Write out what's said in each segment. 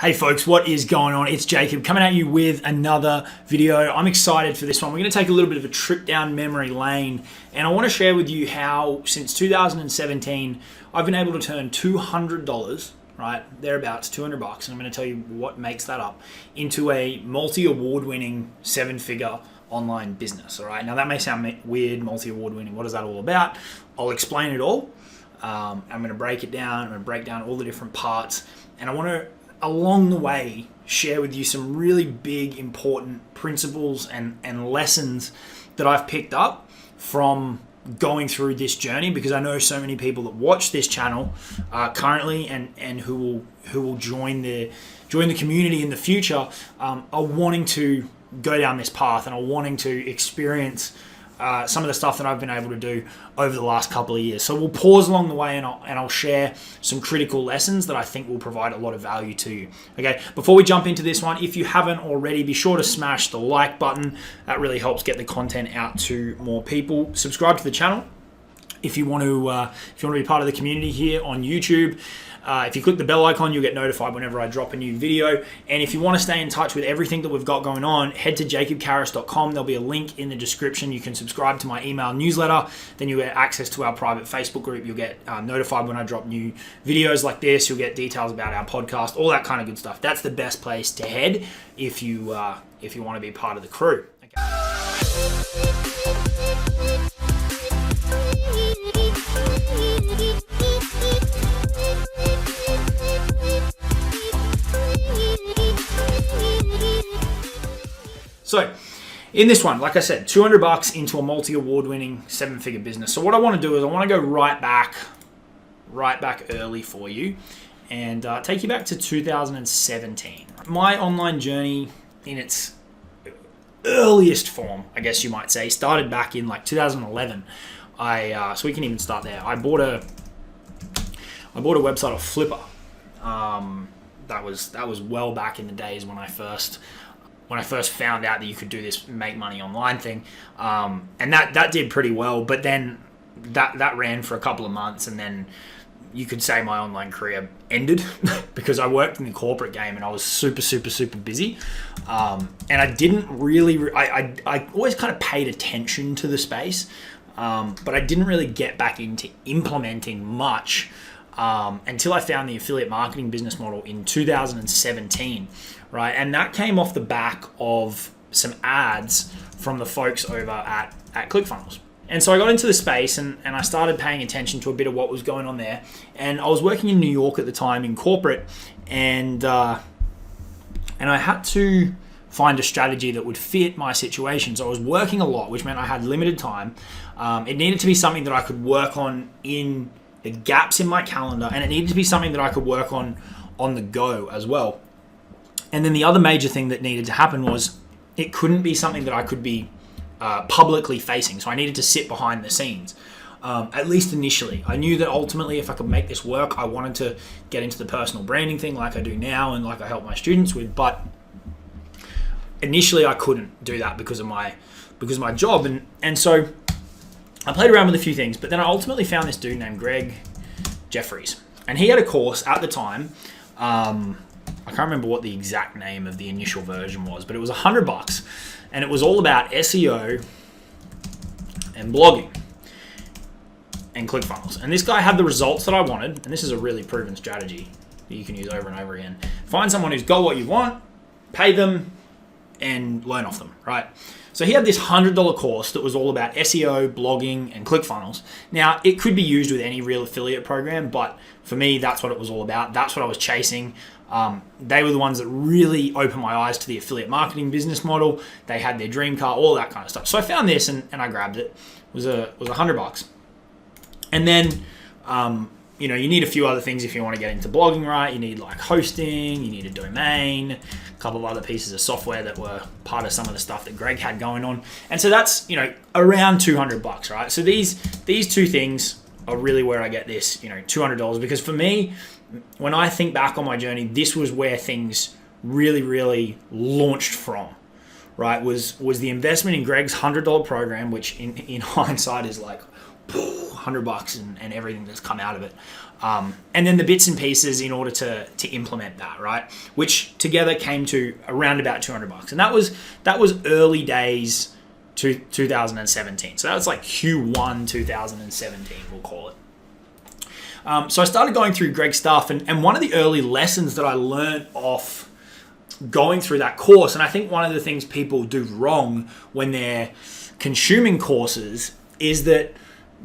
Hey folks, what is going on? It's Jacob coming at you with another video. I'm excited for this one. We're going to take a little bit of a trip down memory lane, and I want to share with you how since 2017 I've been able to turn $200, right, thereabouts, $200, and I'm going to tell you what makes that up, into a multi-award winning 7-figure online business. All right, now that may sound weird, multi-award winning. What is that all about? I'll explain it all. I'm going to break it down. I'm going to break down all the different parts, and I want to, along the way, share with you some really big, important principles and lessons that I've picked up from going through this journey, because I know so many people that watch this channel currently and who will join the community in the future are wanting to go down this path and are wanting to experience some of the stuff that I've been able to do over the last couple of years. So we'll pause along the way and I'll share some critical lessons that I think will provide a lot of value to you. Okay, before we jump into this one, if you haven't already, be sure to smash the like button. That really helps get the content out to more people. Subscribe to the channel if you want to be part of the community here on YouTube. If you click the bell icon, you'll get notified whenever I drop a new video. And if you want to stay in touch with everything that we've got going on, head to jacobkarras.com. There'll be a link in the description. You can subscribe to my email newsletter. Then you'll get access to our private Facebook group. You'll get notified when I drop new videos like this. You'll get details about our podcast, all that kind of good stuff. That's the best place to head if you want to be part of the crew. Okay. So in this one, like I said, $200 into a multi-award winning 7-figure business. So what I want to do is I want to go right back early for you and take you back to 2017. My online journey in its earliest form, I guess you might say, started back in like 2011. So we can even start there. I bought a website off Flipper. That was well back in the days when I first found out that you could do this make money online thing, and that did pretty well. But then that ran for a couple of months, and then you could say my online career ended because I worked in the corporate game and I was super busy, and I didn't really. I always kind of paid attention to the space, but I didn't really get back into implementing much until I found the affiliate marketing business model in 2017. Right, and that came off the back of some ads from the folks over at ClickFunnels. And so I got into the space and I started paying attention to a bit of what was going on there. And I was working in New York at the time in corporate, and I had to find a strategy that would fit my situation. So I was working a lot, which meant I had limited time. It needed to be something that I could work on in the gaps in my calendar, and it needed to be something that I could work on the go as well. And then the other major thing that needed to happen was it couldn't be something that I could be publicly facing. So I needed to sit behind the scenes, at least initially. I knew that ultimately if I could make this work, I wanted to get into the personal branding thing like I do now and like I help my students with. But initially I couldn't do that because of my job. And so I played around with a few things, but then I ultimately found this dude named Greg Jeffries. And he had a course at the time. I can't remember what the exact name of the initial version was, but it was $100, and it was all about SEO and blogging and ClickFunnels. And this guy had the results that I wanted, and this is a really proven strategy that you can use over and over again. Find someone who's got what you want, pay them, and learn off them, right? So he had this $100 course that was all about SEO, blogging, and ClickFunnels. Now, it could be used with any real affiliate program, but for me, that's what it was all about. That's what I was chasing. They were the ones that really opened my eyes to the affiliate marketing business model. They had their dream car, all that kind of stuff. So I found this and I grabbed it. It was $100. And then, you need a few other things if you want to get into blogging, right? You need like hosting, you need a domain, a couple of other pieces of software that were part of some of the stuff that Greg had going on. And so that's, around $200, right? So these two things are really where I get this, $200, because for me, when I think back on my journey, this was where things really launched from, right? Was the investment in Greg's $100 program, which in hindsight is like, $100 and everything that's come out of it. And then the bits and pieces in order to implement that, right? Which together came to around about $200. And that was early days to 2017. So that was like Q1 2017, we'll call it. So I started going through Greg's stuff, and one of the early lessons that I learned off going through that course, and I think one of the things people do wrong when they're consuming courses is that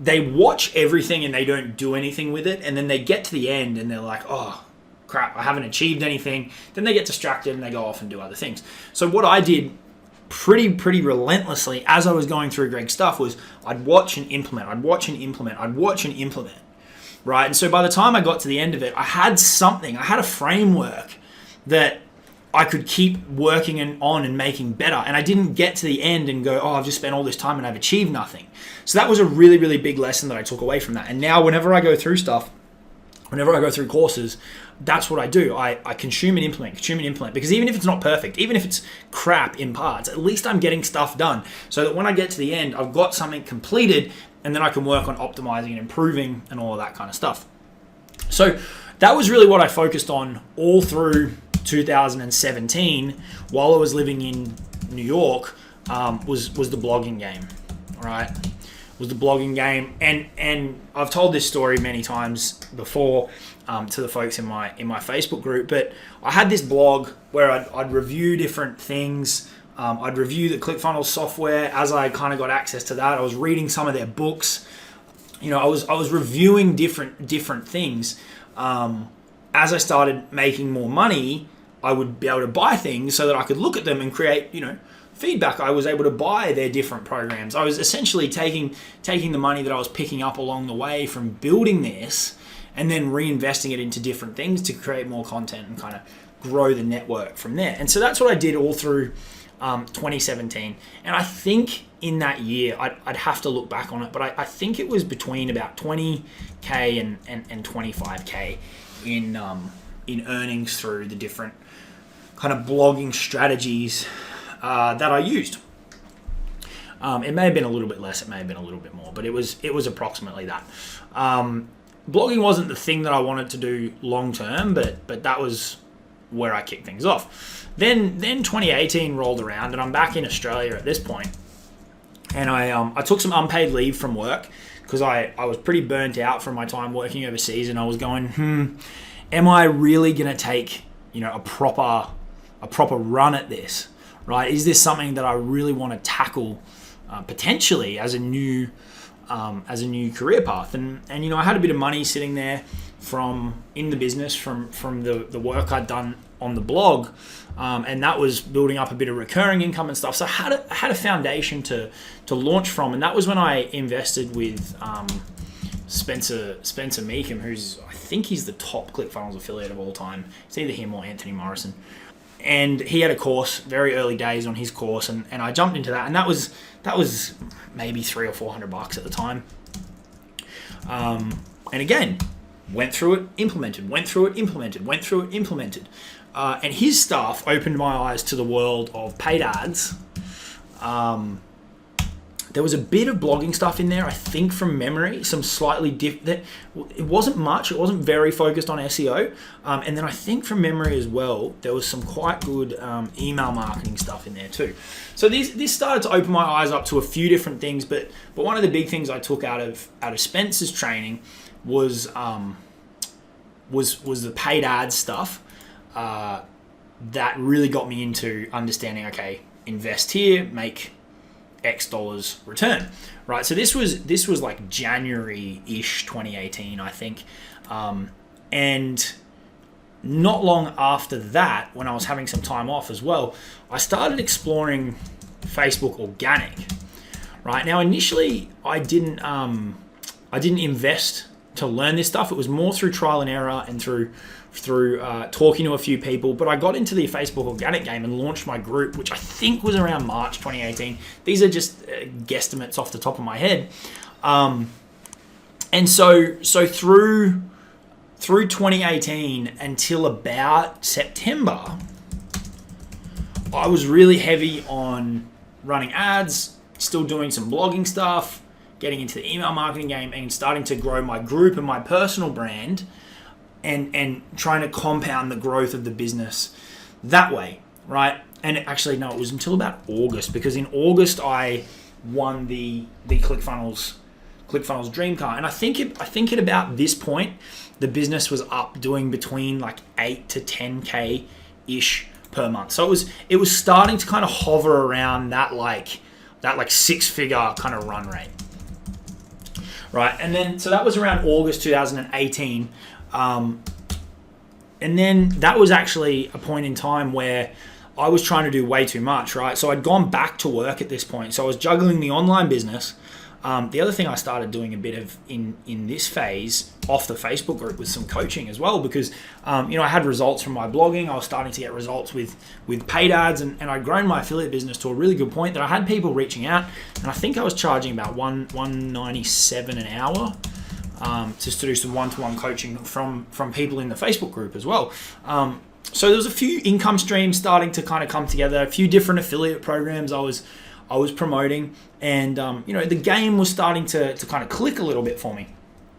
they watch everything and they don't do anything with it, and then they get to the end and they're like, oh crap, I haven't achieved anything. Then they get distracted and they go off and do other things. So what I did pretty relentlessly as I was going through Greg's stuff was I'd watch and implement, right? And so by the time I got to the end of it, I had a framework that I could keep working on and making better. And I didn't get to the end and go, oh, I've just spent all this time and I've achieved nothing. So that was a really big lesson that I took away from that. And now whenever I go through stuff, whenever I go through courses, that's what I do. I consume and implement, because even if it's not perfect, even if it's crap in parts, at least I'm getting stuff done so that when I get to the end, I've got something completed, and then I can work on optimizing and improving and all of that kind of stuff. So that was really what I focused on all through 2017 while I was living in New York, was the blogging game, right? Was the blogging game, and I've told this story many times before to the folks in my Facebook group, but I had this blog where I'd review different things. I'd review the ClickFunnels software as I kind of got access to that. I was reading some of their books. I was reviewing different things. As I started making more money, I would be able to buy things so that I could look at them and create, feedback. I was able to buy their different programs. I was essentially taking the money that I was picking up along the way from building this and then reinvesting it into different things to create more content and kind of grow the network from there. And so that's what I did all through 2017. And I think in that year, I'd have to look back on it, but I think it was between about 20K and 25K in earnings through the different kind of blogging strategies that I used. It may have been a little bit less, it may have been a little bit more, but it was approximately that. Blogging wasn't the thing that I wanted to do long term, but that was where I kicked things off. Then 2018 rolled around, and I'm back in Australia at this point, and I took some unpaid leave from work because I was pretty burnt out from my time working overseas, and I was going, am I really going to take a proper run at this? Right? Is this something that I really want to tackle potentially as a new career path? And I had a bit of money sitting there in the business from the work I'd done on the blog, and that was building up a bit of recurring income and stuff. So I had a foundation to launch from, and that was when I invested with Spencer Meekham, I think he's the top ClickFunnels affiliate of all time. It's either him or Anthony Morrison. And he had a course, very early days on his course, and I jumped into that, and that was maybe $300 or $400 at the time. And again, went through it, implemented. And his stuff opened my eyes to the world of paid ads. There was a bit of blogging stuff in there, I think from memory, some slightly different. It wasn't much. It wasn't very focused on SEO. And then I think from memory as well, there was some quite good email marketing stuff in there too. So this started to open my eyes up to a few different things. But one of the big things I took out of Spencer's training was the paid ads stuff that really got me into understanding. Okay, invest here, make X dollars return, right? So this was like January-ish 2018, I think, and not long after that, when I was having some time off as well, I started exploring Facebook organic. Right now, initially, I didn't invest to learn this stuff. It was more through trial and error and through talking to a few people, but I got into the Facebook organic game and launched my group, which I think was around March 2018. These are just guesstimates off the top of my head. And so through 2018 until about September, I was really heavy on running ads, still doing some blogging stuff, getting into the email marketing game and starting to grow my group and my personal brand, and trying to compound the growth of the business that way, right? And actually, no, it was until about August, because in August I won the ClickFunnels Dream Car, and I think at about this point the business was up doing between like 8 to 10K ish per month. So it was starting to kind of hover around that like 6-figure kind of run rate, right? And then so that was around August 2018. And then that was actually a point in time where I was trying to do way too much, right? So I'd gone back to work at this point. So I was juggling the online business. The other thing I started doing a bit of in this phase off the Facebook group was some coaching as well, because I had results from my blogging. I was starting to get results with paid ads, and I'd grown my affiliate business to a really good point that I had people reaching out, and I think I was charging about $197 an hour. Just to do some one-to-one coaching from people in the Facebook group as well. So there was a few income streams starting to kind of come together, a few different affiliate programs I was promoting, and the game was starting to kind of click a little bit for me.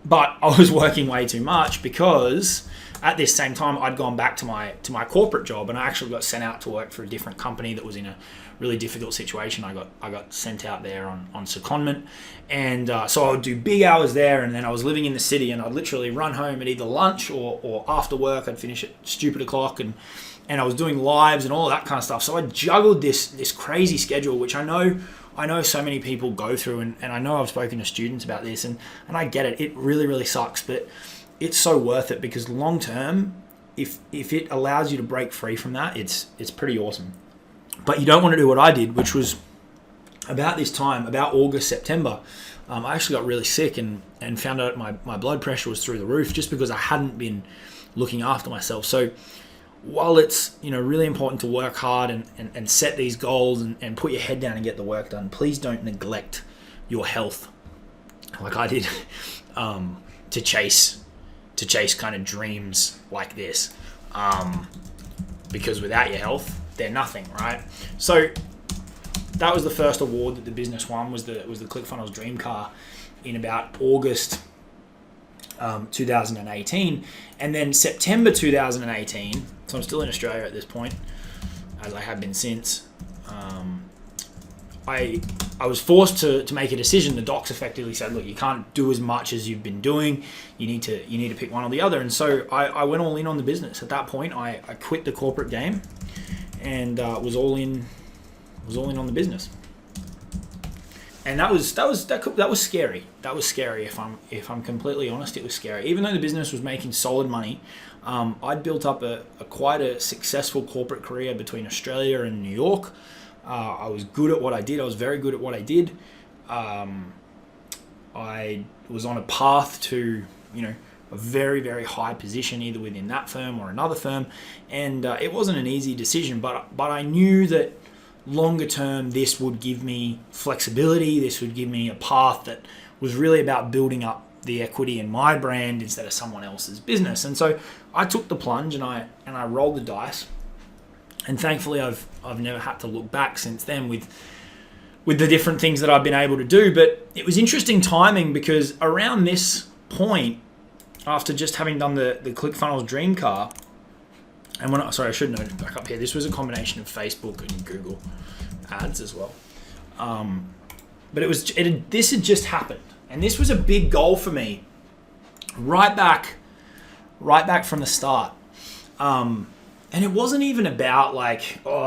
But I was working way too much, because at this same time I'd gone back to my corporate job, and I actually got sent out to work for a different company that was in a really difficult situation. I got sent out there on secondment, and so I would do big hours there, and then I was living in the city, and I'd literally run home at either lunch or after work. I'd finish at stupid o'clock, and I was doing lives and all that kind of stuff. So I juggled this crazy schedule, which I know so many people go through, and I know I've spoken to students about this, and I get it. It really, really sucks, but it's so worth it, because long term, if it allows you to break free from that, it's pretty awesome. But you don't want to do what I did, which was about this time, about August, September. I actually got really sick and found out my blood pressure was through the roof, just because I hadn't been looking after myself. So while it's really important to work hard and set these goals and put your head down and get the work done, please don't neglect your health like I did to chase kind of dreams like this, because without your health, they're nothing, right? So that was the first award that the business won, was the ClickFunnels Dream Car in about August 2018. And then September 2018, so I'm still in Australia at this point, as I have been since, I was forced to make a decision. The docs effectively said, look, you can't do as much as you've been doing. You need to pick one or the other. And so I went all in on the business. At that point, I quit the corporate game and was all in on the business. And that was scary. That was scary. If I'm completely honest, it was scary. Even though the business was making solid money, I'd built up quite a successful corporate career between Australia and New York. I was good at what I did. I was very good at what I did. I was on a path to, a very, very high position, either within that firm or another firm. And it wasn't an easy decision, but I knew that longer term, this would give me flexibility. This would give me a path that was really about building up the equity in my brand instead of someone else's business. And so I took the plunge and I rolled the dice. And thankfully, I've never had to look back since then with the different things that I've been able to do. But it was interesting timing, because around this point, after just having done the ClickFunnels Dream Car, and I should note back up here, this was a combination of Facebook and Google ads as well. But this had just happened, and this was a big goal for me, right back from the start. And it wasn't even about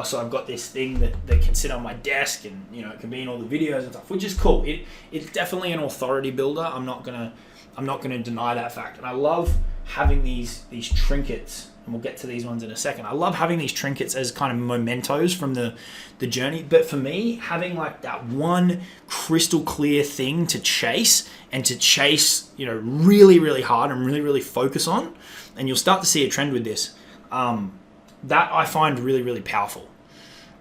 so I've got this thing that can sit on my desk and it can be in all the videos and stuff, which is cool. It's definitely an authority builder. I'm not gonna deny that fact. And I love having these trinkets, and we'll get to these ones in a second. I love having these trinkets as kind of mementos from the journey. But for me, having that one crystal clear thing to chase really, really hard and really, really focus on, and you'll start to see a trend with this. That I find really, really powerful.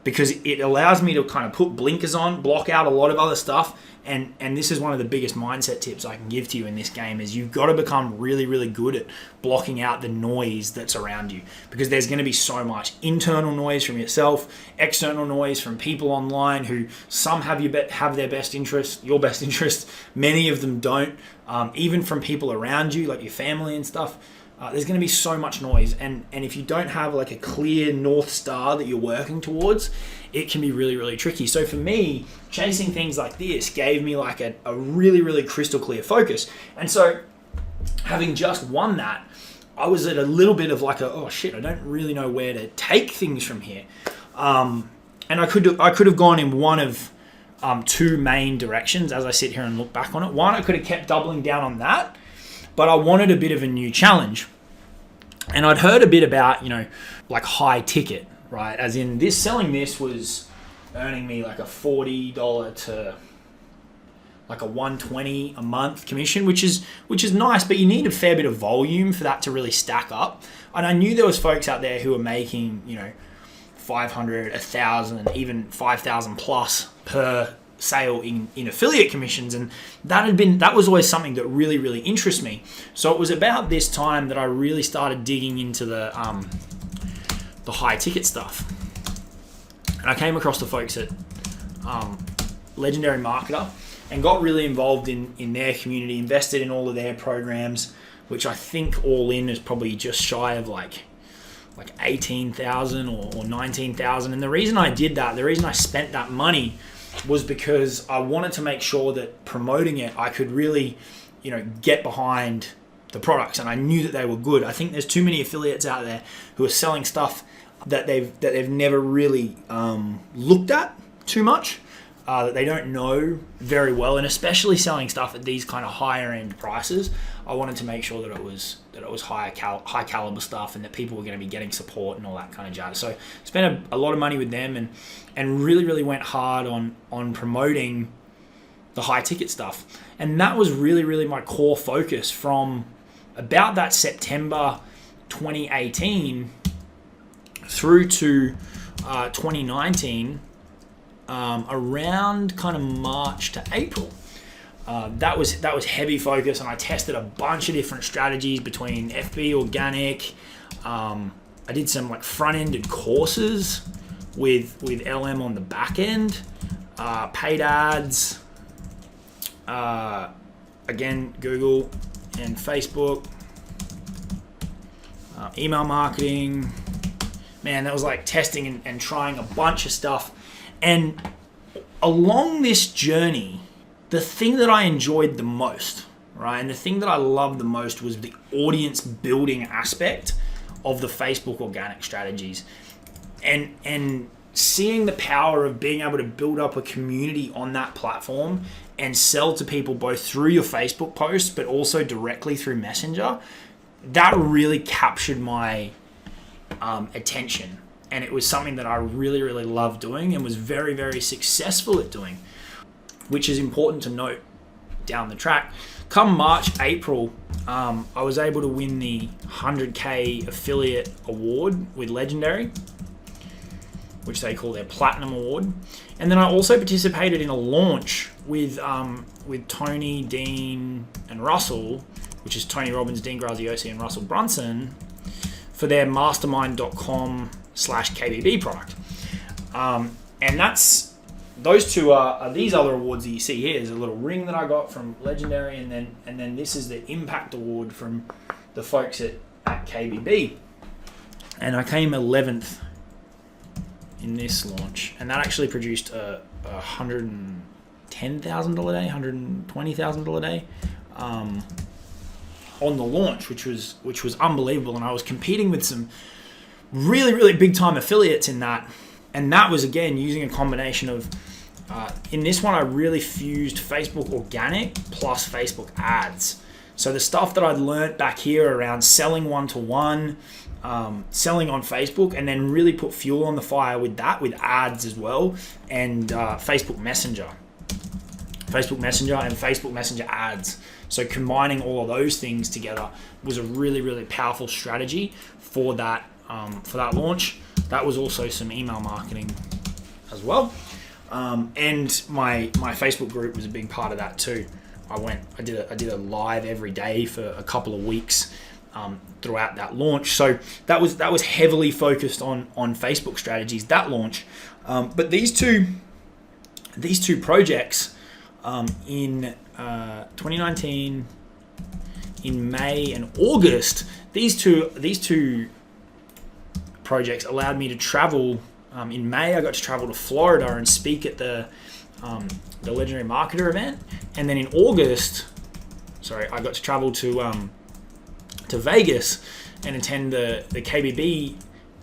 because it allows me to kind of put blinkers on, block out a lot of other stuff. And this is one of the biggest mindset tips I can give to you in this game is you've got to become really, really good at blocking out the noise that's around you, because there's going to be so much internal noise from yourself, external noise from people online who some have their best interest, your best interest. Many of them don't. Even from people around you, like your family and stuff. There's going to be so much noise, and if you don't have like a clear North Star that you're working towards, it can be really, really tricky. So for me, chasing things like this gave me like a really, really crystal clear focus. And so having just won that, I was at a little bit of like oh shit, I don't really know where to take things from here. And I could have gone in one of two main directions as I sit here and look back on it. One, I could have kept doubling down on that, but I wanted a bit of a new challenge. And I'd heard a bit about, like high ticket, right? As in selling this was earning me like a $40 to like a $120 a month commission, which is nice, but you need a fair bit of volume for that to really stack up. And I knew there was folks out there who were making, 500, 1,000, even 5,000 plus per sale in affiliate commissions, and that was always something that really, really interests me. So it was about this time that I really started digging into the high ticket stuff, and I came across the folks at Legendary Marketer and got really involved in their community, invested in all of their programs, which I think all in is probably just shy of like 18,000 or 19,000. And the reason I did that, the reason I spent that money was because I wanted to make sure that promoting it, I could really, get behind the products, and I knew that they were good. I think there's too many affiliates out there who are selling stuff that they've never really looked at too much, that they don't know very well, and especially selling stuff at these kind of higher end prices. I wanted to make sure that it was high caliber stuff, and that people were going to be getting support and all that kind of jazz. So spent a lot of money with them, and really, really went hard on promoting the high ticket stuff. And that was really, really my core focus from about that September 2018 through to 2019, around kind of March to April. That was heavy focus, and I tested a bunch of different strategies between FB, organic. I did some like front-ended courses with LM on the back end, paid ads, again Google and Facebook, email marketing. Man, that was like testing and trying a bunch of stuff. And along this journey, the thing that I enjoyed the most, right, and the thing that I loved the most was the audience building aspect of the Facebook organic strategies, and seeing the power of being able to build up a community on that platform and sell to people both through your Facebook posts but also directly through Messenger. That really captured my attention, and it was something that I really, really loved doing and was very, very successful at doing, which is important to note down the track. Come March, April, I was able to win the 100K affiliate award with Legendary, which they call their Platinum Award. And then I also participated in a launch with Tony, Dean, and Russell, which is Tony Robbins, Dean Graziosi, and Russell Brunson, for their mastermind.com/KBB product. And those two are these other awards that you see here. There's a little ring that I got from Legendary, and then this is the Impact Award from the folks at KBB. And I came 11th in this launch, and that actually produced a $110,000 a day, $120,000 a day on the launch, which was unbelievable. And I was competing with some really, really big time affiliates in that, and that was again using a combination of in this one I really fused Facebook organic plus Facebook ads. So the stuff that I'd learned back here around selling one-to-one, selling on Facebook, and then really put fuel on the fire with that, with ads as well, and Facebook Messenger and Facebook Messenger ads. So combining all of those things together was a really, really powerful strategy for that launch. That was also some email marketing as well. And my Facebook group was a big part of that too. I did a live every day for a couple of weeks throughout that launch. So that was heavily focused on Facebook strategies, that launch. But these two projects in 2019, in May and August, these two projects allowed me to travel. In May, I got to travel to Florida and speak at the Legendary Marketer event, and then in August, I got to travel to Vegas and attend the KBB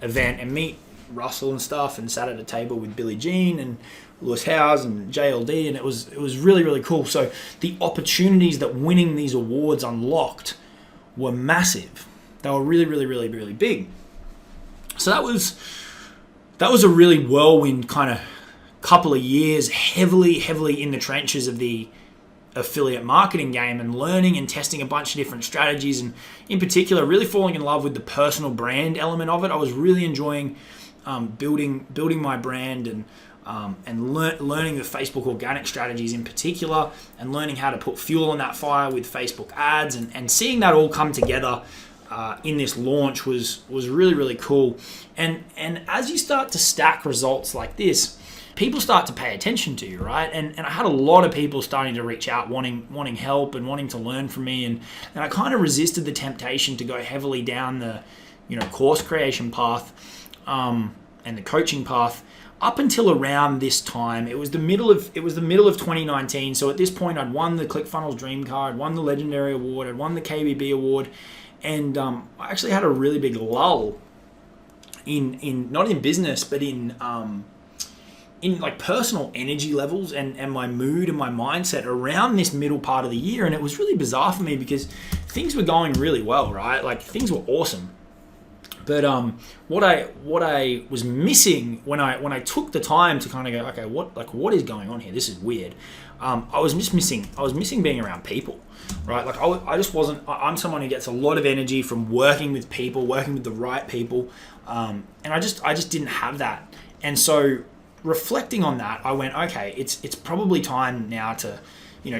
event and meet Russell and stuff, and sat at a table with Billie Jean and Lewis Howes and JLD, and it was really, really cool. So the opportunities that winning these awards unlocked were massive. They were really, really, really, really big. So that was a really whirlwind kind of couple of years, heavily in the trenches of the affiliate marketing game, and learning and testing a bunch of different strategies, and in particular really falling in love with the personal brand element of it. I was really enjoying building my brand and learning the Facebook organic strategies in particular, and learning how to put fuel on that fire with Facebook ads, and seeing that all come together in this launch was really, really cool. And as you start to stack results like this, people start to pay attention to you, right? And I had a lot of people starting to reach out, wanting help and wanting to learn from me, and I kind of resisted the temptation to go heavily down the course creation path and the coaching path up until around this time. It was the middle of 2019. So at this point, I'd won the ClickFunnels Dream Car, I'd won the Legendary Award, I'd won the KBB Award, and I actually had a really big lull in not in business, but in like personal energy levels and my mood and my mindset around this middle part of the year. And it was really bizarre for me because things were going really well, right? Like things were awesome. But what I was missing when I took the time to kind of go, okay, what is going on here? This is weird. I was missing being around people, right? Like I just wasn't. I'm someone who gets a lot of energy from working with people, working with the right people, and I just didn't have that. And so reflecting on that, I went, okay, it's probably time now to,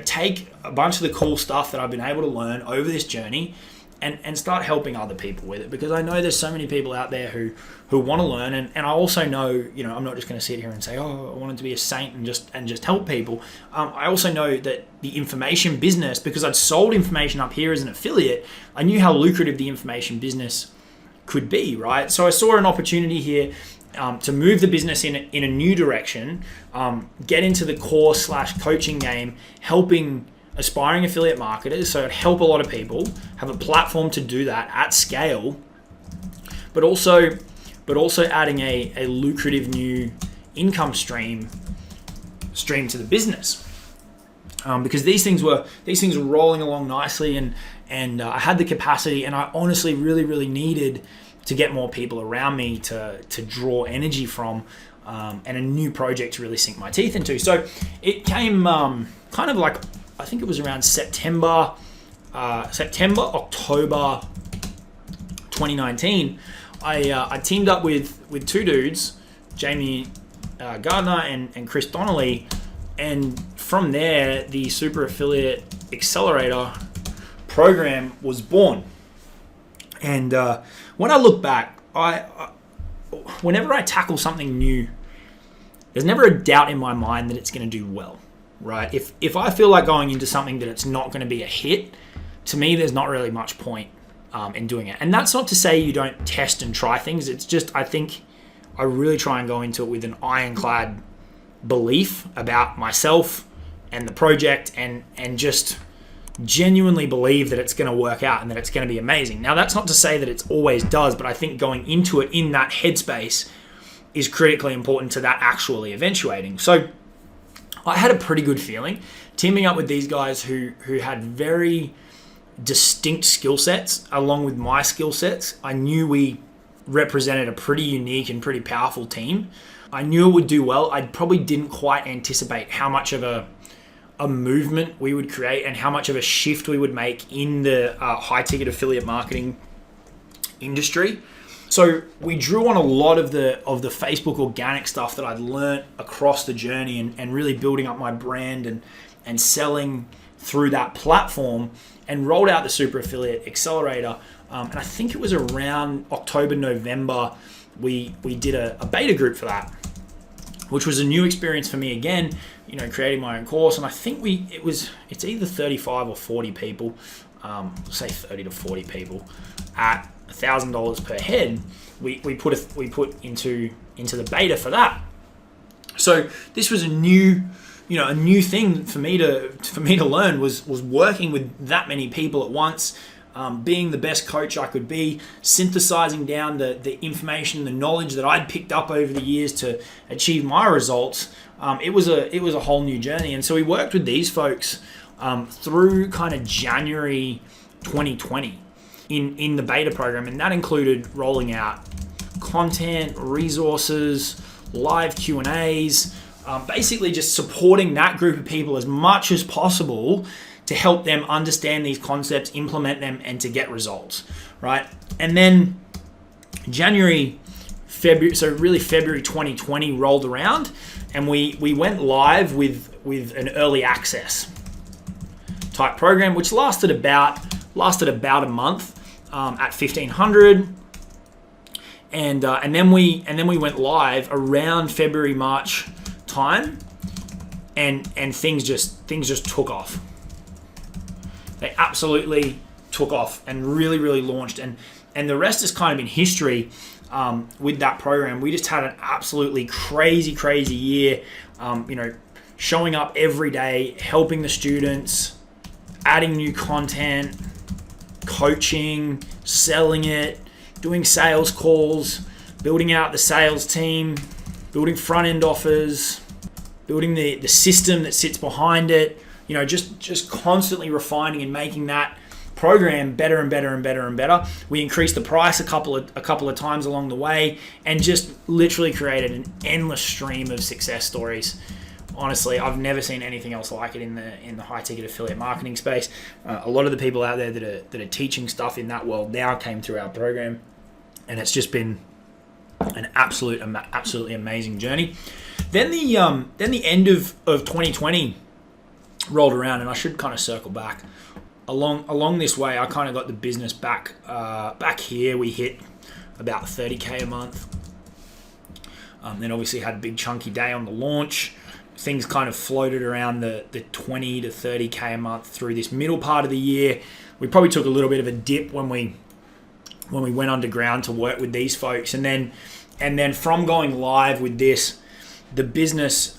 take a bunch of the cool stuff that I've been able to learn over this journey and start helping other people with it, because I know there's so many people out there who want to learn, and I also know, I'm not just going to sit here and say, oh, I wanted to be a saint and just help people. I also know that the information business, because I'd sold information up here as an affiliate, I knew how lucrative the information business could be, right? So I saw an opportunity here to move the business in a new direction, get into the course/coaching game, helping aspiring affiliate marketers, so it'd help a lot of people, have a platform to do that at scale, but also adding a lucrative new income stream to the business, because these things were rolling along nicely, and I had the capacity, and I honestly really, really needed to get more people around me to draw energy from, and a new project to really sink my teeth into. So it came kind of like, I think it was around September, October 2019. I teamed up with two dudes, Jamie Gardner and Chris Donnelly, and from there, the Super Affiliate Accelerator program was born. And when I look back, whenever I tackle something new, there's never a doubt in my mind that it's going to do well. Right? If I feel like going into something that it's not going to be a hit, to me, there's not really much point in doing it. And that's not to say you don't test and try things. It's just, I think I really try and go into it with an ironclad belief about myself and the project, and just genuinely believe that it's going to work out and that it's going to be amazing. Now, that's not to say that it always does, but I think going into it in that headspace is critically important to that actually eventuating. So I had a pretty good feeling teaming up with these guys who had very distinct skill sets along with my skill sets. I knew we represented a pretty unique and pretty powerful team. I knew it would do well. I probably didn't quite anticipate how much of a movement we would create and how much of a shift we would make in the high ticket affiliate marketing industry. So we drew on a lot of the Facebook organic stuff that I'd learned across the journey and really building up my brand and selling through that platform, and rolled out the Super Affiliate Accelerator. And I think it was around October, November, we did a beta group for that, which was a new experience for me again, creating my own course. And I think it's either 35 or 40 people, say 30 to 40 people at $1,000 per head. We put into the beta for that. So this was a new thing for me to learn, was working with that many people at once, being the best coach I could be, synthesizing down the information, the knowledge that I'd picked up over the years to achieve my results. It was a whole new journey. And so we worked with these folks through kind of January 2020 in the beta program, and that included rolling out content, resources, live Q&As, basically just supporting that group of people as much as possible to help them understand these concepts, implement them, and to get results, right? And then February 2020 rolled around, and we went live with an early access type program, which lasted about a month at 1,500, and then we went live around February, March time, and things just took off. They absolutely took off and really launched, and the rest has kind of been history. With that program, we just had an absolutely crazy year. Showing up every day, helping the students, adding new content, coaching, selling it, doing sales calls, building out the sales team, building front-end offers, building the system that sits behind it, just constantly refining and making that program better and better. We increased the price a couple of times along the way, and just literally created an endless stream of success stories. Honestly, I've never seen anything else like it in the high ticket affiliate marketing space. A lot of the people out there that are teaching stuff in that world now came through our program, and it's just been an absolutely amazing journey. Then the end of 2020 rolled around, and I should kind of circle back. Along this way, I kind of got the business back here. We hit about 30K a month. Then obviously had a big chunky day on the launch. Things kind of floated around the 20 to 30K a month through this middle part of the year. We probably took a little bit of a dip when we went underground to work with these folks, and then from going live with this, the business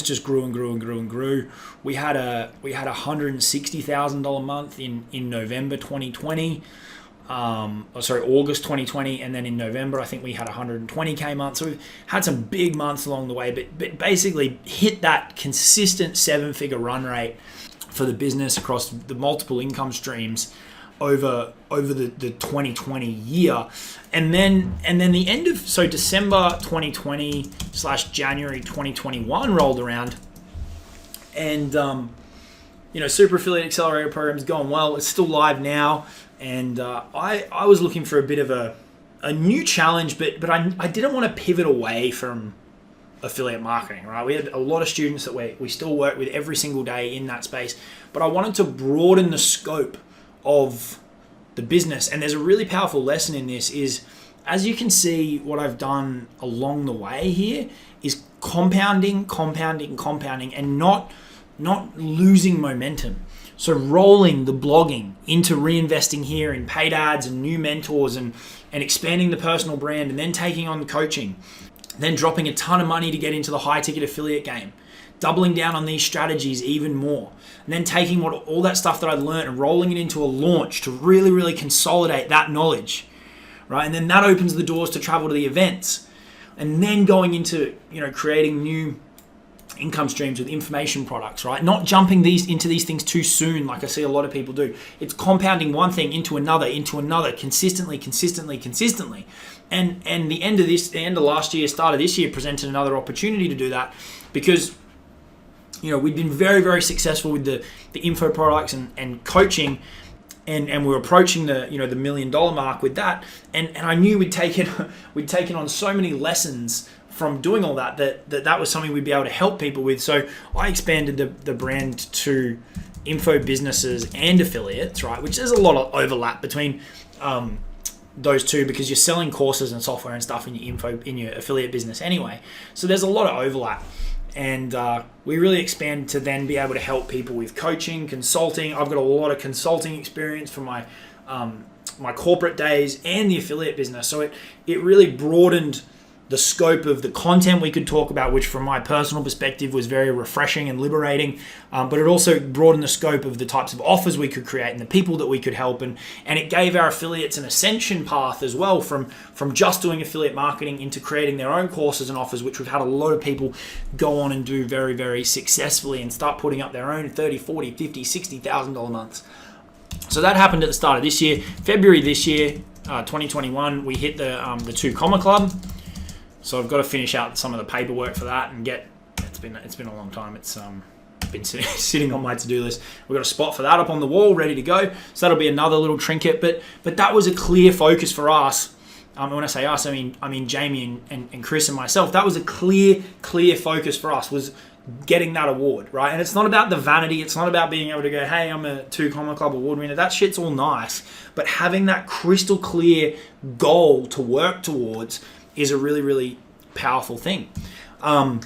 just grew and grew. We had a $160,000 month in November 2020. August 2020, and then in November I think we had 120K month. So we've had some big months along the way, but basically hit that consistent 7-figure run rate for the business across the multiple income streams over the 2020 year. And then the end of December 2020 / January 2021 rolled around, and Super Affiliate Accelerator program's going well. It's still live now. And I was looking for a bit of a new challenge, but I didn't want to pivot away from affiliate marketing, right? We had a lot of students that we still work with every single day in that space, but I wanted to broaden the scope of the business. And there's a really powerful lesson in this is, as you can see, what I've done along the way here is compounding, and not losing momentum. So rolling the blogging into reinvesting here in paid ads and new mentors and expanding the personal brand, and then taking on the coaching, then dropping a ton of money to get into the high ticket affiliate game, doubling down on these strategies even more, and then taking all that stuff that I'd learned and rolling it into a launch to really consolidate that knowledge, right? And then that opens the doors to travel to the events, and then going into creating new income streams with information products, right? Not jumping into these things too soon, like I see a lot of people do. It's compounding one thing into another, consistently. And the end of last year, start of this year presented another opportunity to do that, because we'd been very successful with the info products and coaching, and we were approaching the the $1 million mark with that, and I knew we'd taken on so many lessons from doing all that was something we'd be able to help people with. So I expanded the brand to info businesses and affiliates, right? Which there's a lot of overlap between those two, because you're selling courses and software and stuff in your affiliate business anyway. So there's a lot of overlap. And we really expand to then be able to help people with coaching, consulting. I've got a lot of consulting experience from my my corporate days and the affiliate business. So it really broadened the scope of the content we could talk about, which from my personal perspective was very refreshing and liberating. But it also broadened the scope of the types of offers we could create and the people that we could help. And it gave our affiliates an ascension path as well, from just doing affiliate marketing into creating their own courses and offers, which we've had a lot of people go on and do very, very successfully and start putting up their own $30,000, $40,000, $50,000, $60,000 months. So that happened at the start of this year. February this year, 2021, we hit the 2 Comma Club. So I've got to finish out some of the paperwork for that and it's been a long time. It's been sitting on my to-do list. We've got a spot for that up on the wall ready to go. So that'll be another little trinket. But that was a clear focus for us. When I say us, I mean Jamie and Chris and myself. That was a clear focus for us, was getting that award, right? And it's not about the vanity. It's not about being able to go, hey, I'm a 2 Comma Club award winner. That shit's all nice. But having that crystal clear goal to work towards is a really, really powerful thing. And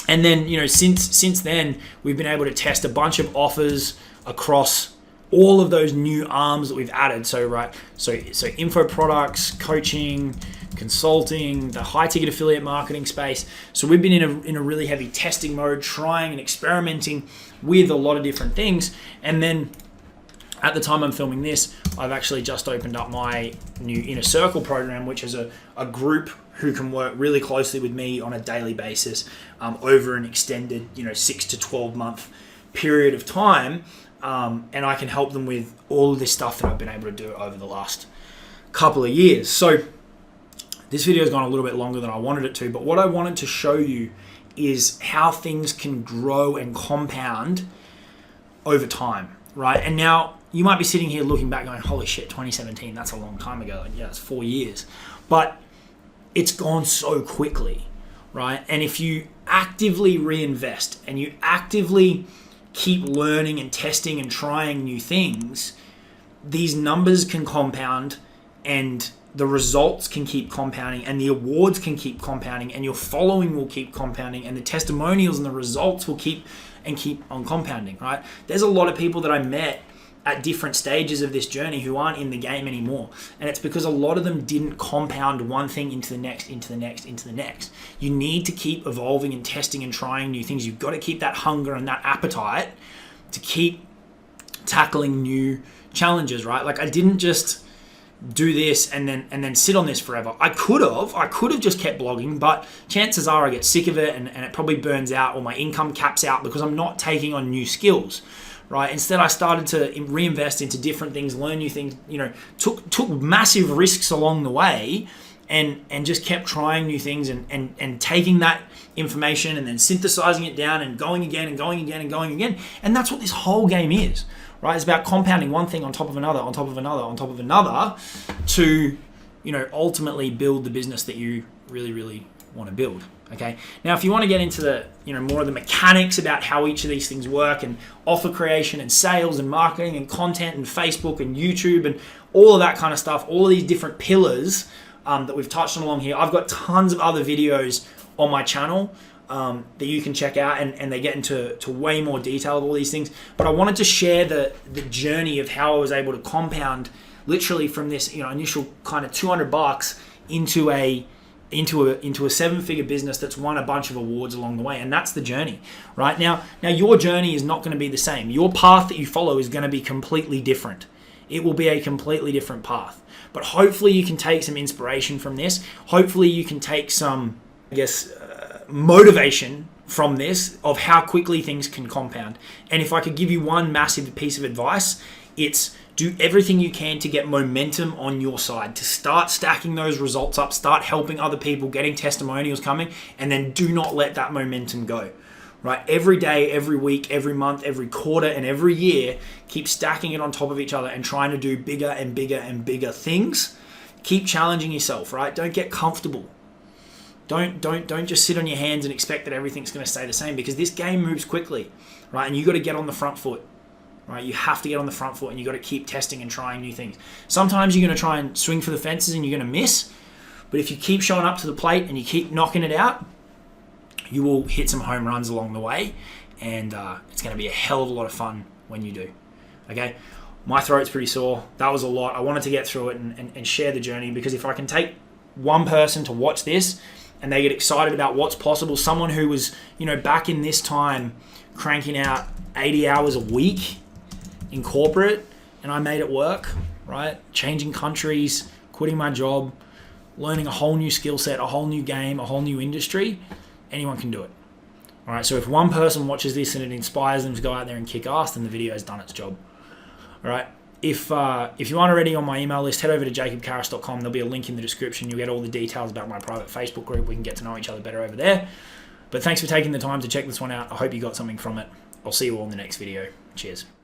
then, since then, we've been able to test a bunch of offers across all of those new arms that we've added. So info products, coaching, consulting, the high ticket affiliate marketing space. So we've been in a really heavy testing mode, trying and experimenting with a lot of different things. And then at the time I'm filming this, I've actually just opened up my new Inner Circle program, which is a group who can work really closely with me on a daily basis over an extended 6 to 12 month period of time. And I can help them with all of this stuff that I've been able to do over the last couple of years. So this video has gone a little bit longer than I wanted it to, but what I wanted to show you is how things can grow and compound over time, right? And now you might be sitting here looking back going, holy shit, 2017, that's a long time ago. Like, yeah, it's 4 years. But it's gone so quickly, right? And if you actively reinvest and you actively keep learning and testing and trying new things, these numbers can compound and the results can keep compounding and the awards can keep compounding and your following will keep compounding and the testimonials and the results will keep on compounding, right? There's a lot of people that I met at different stages of this journey who aren't in the game anymore. And it's because a lot of them didn't compound one thing into the next, into the next, into the next. You need to keep evolving and testing and trying new things. You've got to keep that hunger and that appetite to keep tackling new challenges, right? Like I didn't just do this and then sit on this forever. I could have just kept blogging, but chances are I get sick of it and it probably burns out or my income caps out because I'm not taking on new skills. Right. Instead, I started to reinvest into different things, learn new things. Took massive risks along the way, and just kept trying new things and taking that information and then synthesizing it down and going again and going again and going again. And that's what this whole game is, right? It's about compounding one thing on top of another, on top of another, on top of another, to ultimately build the business that you really, really want to build. Okay. Now, if you want to get into the, more of the mechanics about how each of these things work and offer creation and sales and marketing and content and Facebook and YouTube and all of that kind of stuff, all of these different pillars that we've touched on along here, I've got tons of other videos on my channel that you can check out and they get into way more detail of all these things. But I wanted to share the journey of how I was able to compound literally from this, initial kind of $200 into a 7-figure business that's won a bunch of awards along the way. And that's the journey, right? Now your journey is not going to be the same. Your path that you follow is going to be completely different. It will be a completely different path. But hopefully you can take some inspiration from this. Hopefully you can take some, motivation from this of how quickly things can compound. And if I could give you one massive piece of advice, it's do everything you can to get momentum on your side, to start stacking those results up, start helping other people, getting testimonials coming, and then do not let that momentum go, right? Every day, every week, every month, every quarter, and every year, keep stacking it on top of each other and trying to do bigger and bigger and bigger things. Keep challenging yourself, right? Don't get comfortable. Don't just sit on your hands and expect that everything's going to stay the same, because this game moves quickly, right? And you got to get on the front foot, right? You have to get on the front foot, and you got to keep testing and trying new things. Sometimes you're going to try and swing for the fences and you're going to miss, but if you keep showing up to the plate and you keep knocking it out, you will hit some home runs along the way, and it's going to be a hell of a lot of fun when you do. Okay, my throat's pretty sore. That was a lot. I wanted to get through it and share the journey, because if I can take one person to watch this and they get excited about what's possible, someone who was, back in this time cranking out 80 hours a week in corporate, and I made it work, right? Changing countries, quitting my job, learning a whole new skill set, a whole new game, a whole new industry. Anyone can do it. All right, so if one person watches this and it inspires them to go out there and kick ass, then the video has done its job. All right, if you aren't already on my email list, head over to jacobkarras.com. There'll be a link in the description. You'll get all the details about my private Facebook group. We can get to know each other better over there. But thanks for taking the time to check this one out. I hope you got something from it. I'll see you all in the next video. Cheers.